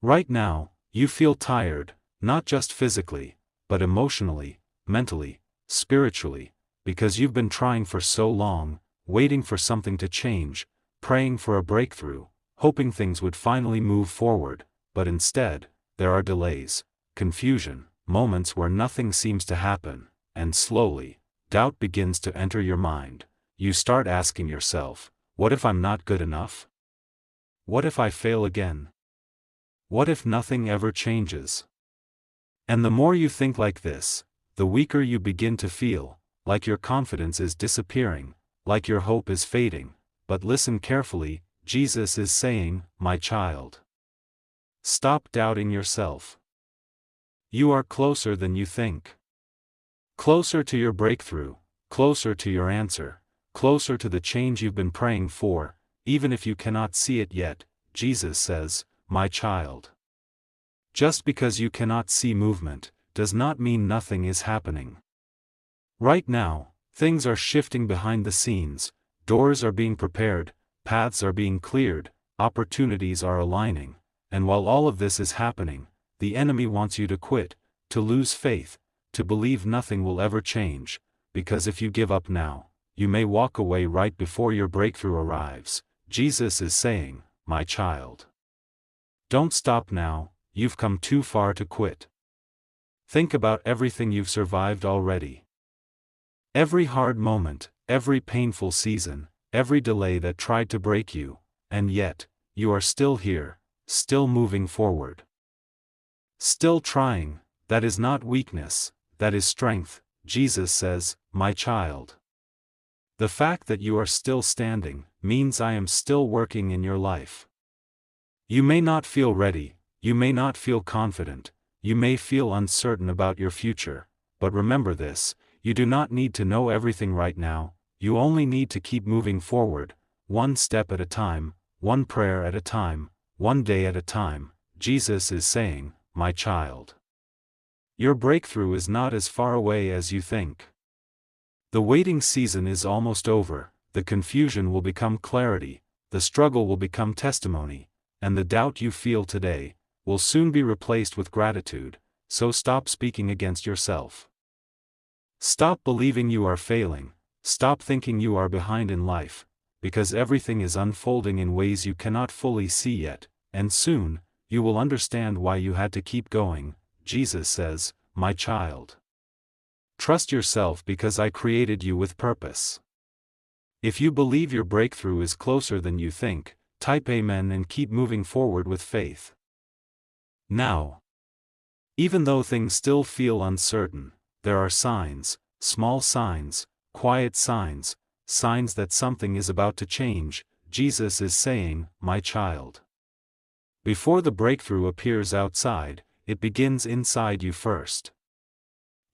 Right now, you feel tired, not just physically, but emotionally, mentally, spiritually, because you've been trying for so long, waiting for something to change, praying for a breakthrough, hoping things would finally move forward, but instead, there are delays, confusion, moments where nothing seems to happen, and slowly, doubt begins to enter your mind. You start asking yourself, what if I'm not good enough? What if I fail again? What if nothing ever changes? And the more you think like this, the weaker you begin to feel, like your confidence is disappearing, like your hope is fading. But listen carefully, Jesus is saying, my child, stop doubting yourself. You are closer than you think. Closer to your breakthrough, closer to your answer, closer to the change you've been praying for, even if you cannot see it yet. Jesus says, my child. Just because you cannot see movement, does not mean nothing is happening. Right now, things are shifting behind the scenes, doors are being prepared, paths are being cleared, opportunities are aligning, and while all of this is happening, the enemy wants you to quit, to lose faith, to believe nothing will ever change, because if you give up now, you may walk away right before your breakthrough arrives. Jesus is saying, my child, don't stop now, you've come too far to quit. Think about everything you've survived already. Every hard moment, every painful season, every delay that tried to break you, and yet, you are still here, still moving forward. Still trying. That is not weakness, that is strength. Jesus says, my child. The fact that you are still standing, means I am still working in your life. You may not feel ready, you may not feel confident, you may feel uncertain about your future, but remember this, you do not need to know everything right now, you only need to keep moving forward, one step at a time, one prayer at a time, one day at a time. Jesus is saying, my child. Your breakthrough is not as far away as you think. The waiting season is almost over, the confusion will become clarity, the struggle will become testimony, and the doubt you feel today will soon be replaced with gratitude. So stop speaking against yourself. Stop believing you are failing, stop thinking you are behind in life, because everything is unfolding in ways you cannot fully see yet, and soon, you will understand why you had to keep going. Jesus says, my child. Trust yourself because I created you with purpose. If you believe your breakthrough is closer than you think, type Amen and keep moving forward with faith. Now, even though things still feel uncertain, there are signs, small signs, quiet signs, signs that something is about to change. Jesus is saying, my child. Before the breakthrough appears outside, it begins inside you first.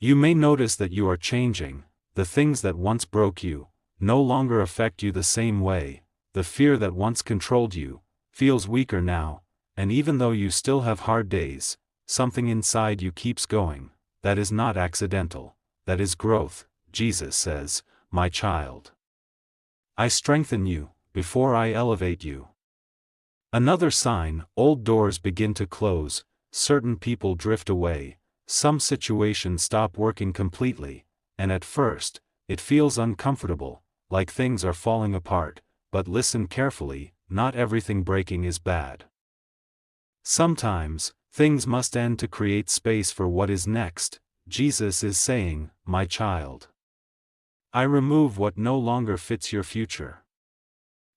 You may notice that you are changing, the things that once broke you, no longer affect you the same way, the fear that once controlled you, feels weaker now, and even though you still have hard days, something inside you keeps going. That is not accidental, that is growth. Jesus says, my child. I strengthen you, before I elevate you. Another sign, old doors begin to close, certain people drift away, some situations stop working completely, and at first, it feels uncomfortable, like things are falling apart, but listen carefully, not everything breaking is bad. Sometimes, things must end to create space for what is next. Jesus is saying, my child. I remove what no longer fits your future.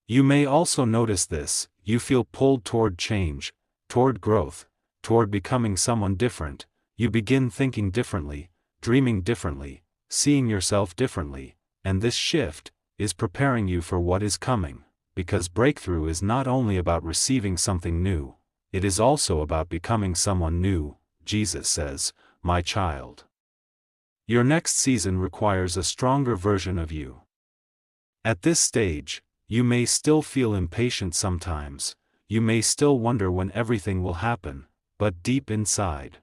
You may also notice this, you feel pulled toward change, toward growth, toward becoming someone different. You begin thinking differently, dreaming differently, seeing yourself differently, and this shift is preparing you for what is coming, because breakthrough is not only about receiving something new, it is also about becoming someone new. Jesus says, my child. Your next season requires a stronger version of you. At this stage, you may still feel impatient sometimes, you may still wonder when everything will happen, but deep inside,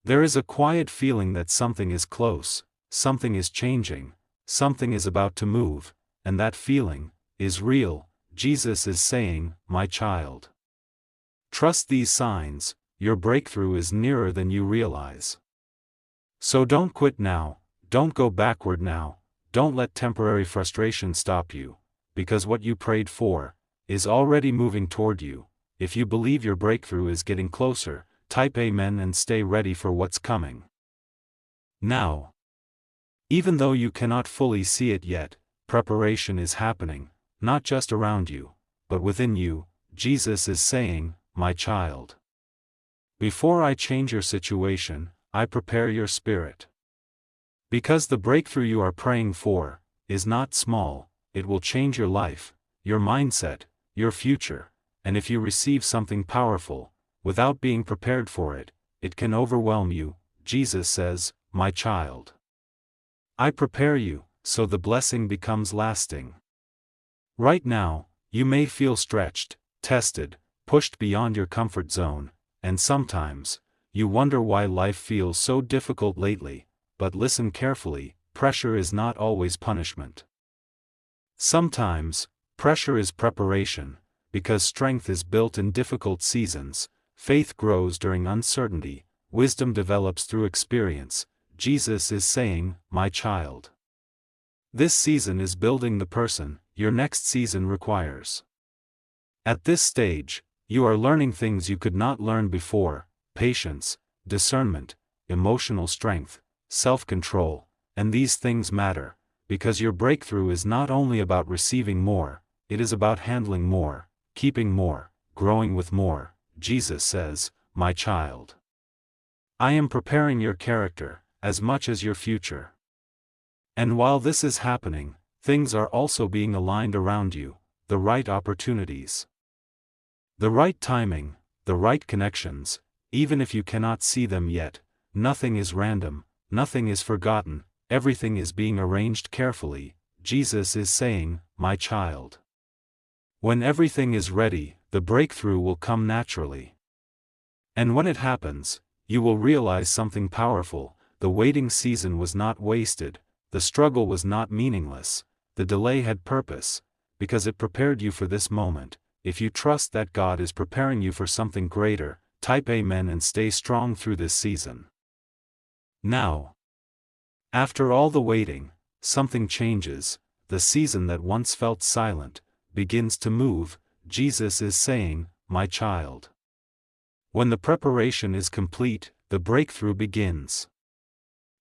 there is a quiet feeling that something is close, something is changing, something is about to move, and that feeling is real. Jesus is saying, my child. Trust these signs, your breakthrough is nearer than you realize. So don't quit now, don't go backward now, don't let temporary frustration stop you, because what you prayed for is already moving toward you. If you believe your breakthrough is getting closer, type Amen and stay ready for what's coming. Now, even though you cannot fully see it yet, preparation is happening, not just around you, but within you. Jesus is saying, my child. Before I change your situation, I prepare your spirit. Because the breakthrough you are praying for is not small, it will change your life, your mindset, your future, and if you receive something powerful, without being prepared for it, it can overwhelm you. Jesus says, my child. I prepare you, so the blessing becomes lasting. Right now, you may feel stretched, tested, pushed beyond your comfort zone, and sometimes, you wonder why life feels so difficult lately, but listen carefully, pressure is not always punishment. Sometimes, pressure is preparation, because strength is built in difficult seasons, faith grows during uncertainty, wisdom develops through experience. Jesus is saying, my child. This season is building the person your next season requires. At this stage, you are learning things you could not learn before: patience, discernment, emotional strength, self-control, and these things matter, because your breakthrough is not only about receiving more, it is about handling more, keeping more, growing with more. Jesus says, my child. I am preparing your character, as much as your future. And while this is happening, things are also being aligned around you, the right opportunities. The right timing, the right connections, even if you cannot see them yet. Nothing is random, nothing is forgotten, everything is being arranged carefully. Jesus is saying, my child. When everything is ready, the breakthrough will come naturally. And when it happens, you will realize something powerful: the waiting season was not wasted, the struggle was not meaningless, the delay had purpose, because it prepared you for this moment. If you trust that God is preparing you for something greater, type Amen and stay strong through this season. Now, after all the waiting, something changes. The season that once felt silent begins to move. Jesus is saying, my child. When the preparation is complete, the breakthrough begins.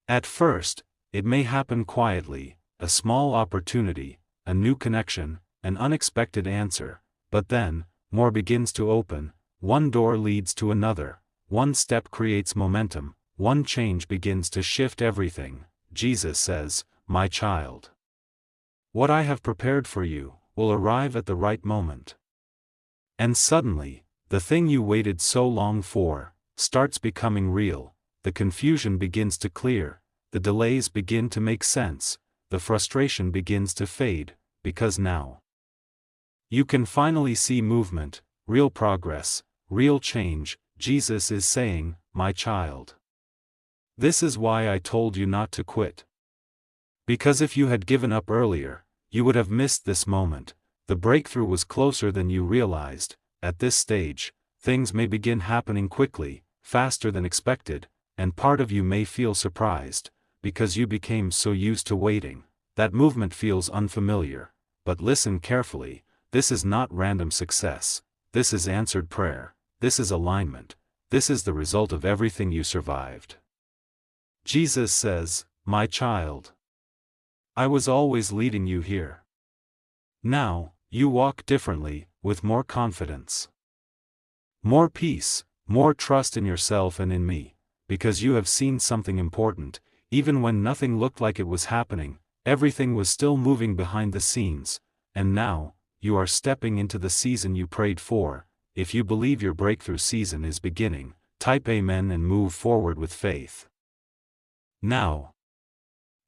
At first, it may happen quietly: a small opportunity, a new connection, an unexpected answer. But then, more begins to open. One door leads to another, one step creates momentum, one change begins to shift everything. Jesus says, my child. What I have prepared for you will arrive at the right moment. And suddenly, the thing you waited so long for starts becoming real. The confusion begins to clear, the delays begin to make sense, the frustration begins to fade, because now you can finally see movement, real progress, real change. Jesus is saying, my child. This is why I told you not to quit. Because if you had given up earlier, you would have missed this moment. The breakthrough was closer than you realized. At this stage, things may begin happening quickly, faster than expected, and part of you may feel surprised, because you became so used to waiting. That movement feels unfamiliar. But listen carefully, this is not random success. This is answered prayer. This is alignment. This is the result of everything you survived. Jesus says, my child. I was always leading you here. Now, you walk differently, with more confidence, more peace, more trust in yourself and in me, because you have seen something important. Even when nothing looked like it was happening, everything was still moving behind the scenes, and now, you are stepping into the season you prayed for. If you believe your breakthrough season is beginning, type Amen and move forward with faith. Now,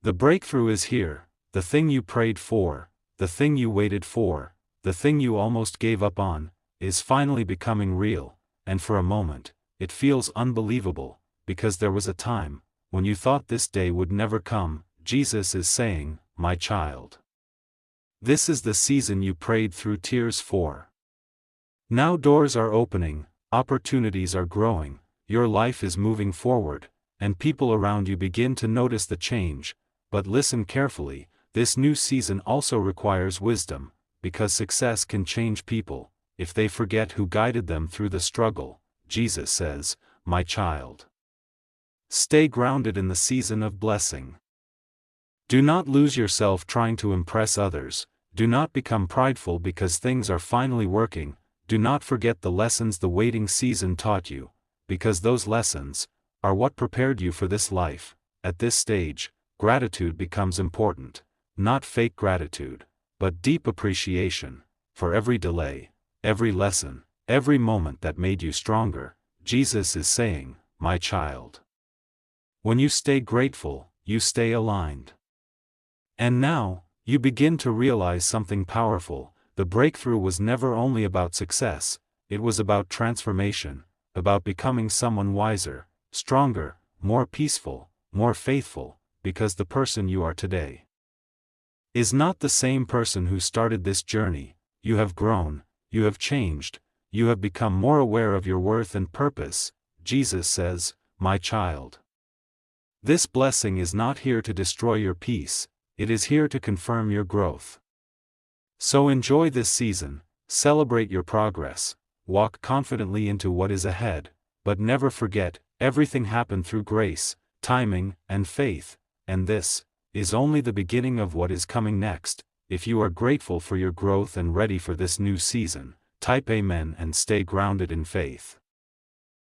the breakthrough is here, the thing you prayed for, the thing you waited for, the thing you almost gave up on, is finally becoming real, and for a moment, it feels unbelievable, because there was a time when you thought this day would never come. Jesus is saying, my child. This is the season you prayed through tears for. Now doors are opening, Opportunities are growing, your life is moving forward, and people around you begin to notice the change. But listen carefully, this new season also requires wisdom, because success can change people, if they forget who guided them through the struggle. Jesus says, "My child, stay grounded in the season of blessing. Do not lose yourself trying to impress others, do not become prideful because things are finally working, do not forget the lessons the waiting season taught you, because those lessons are what prepared you for this life." At this stage, gratitude becomes important, not fake gratitude, but deep appreciation, for every delay, every lesson, every moment that made you stronger. Jesus is saying, "My child, when you stay grateful, you stay aligned." And now, you begin to realize something powerful. The breakthrough was never only about success, it was about transformation, about becoming someone wiser, stronger, more peaceful, more faithful, because the person you are today is not the same person who started this journey. You have grown, you have changed, you have become more aware of your worth and purpose. Jesus says, "My child, this blessing is not here to destroy your peace, it is here to confirm your growth." So enjoy this season, celebrate your progress, walk confidently into what is ahead, but never forget, everything happened through grace, timing, and faith, and this is only the beginning of what is coming next. If you are grateful for your growth and ready for this new season, type Amen and stay grounded in faith.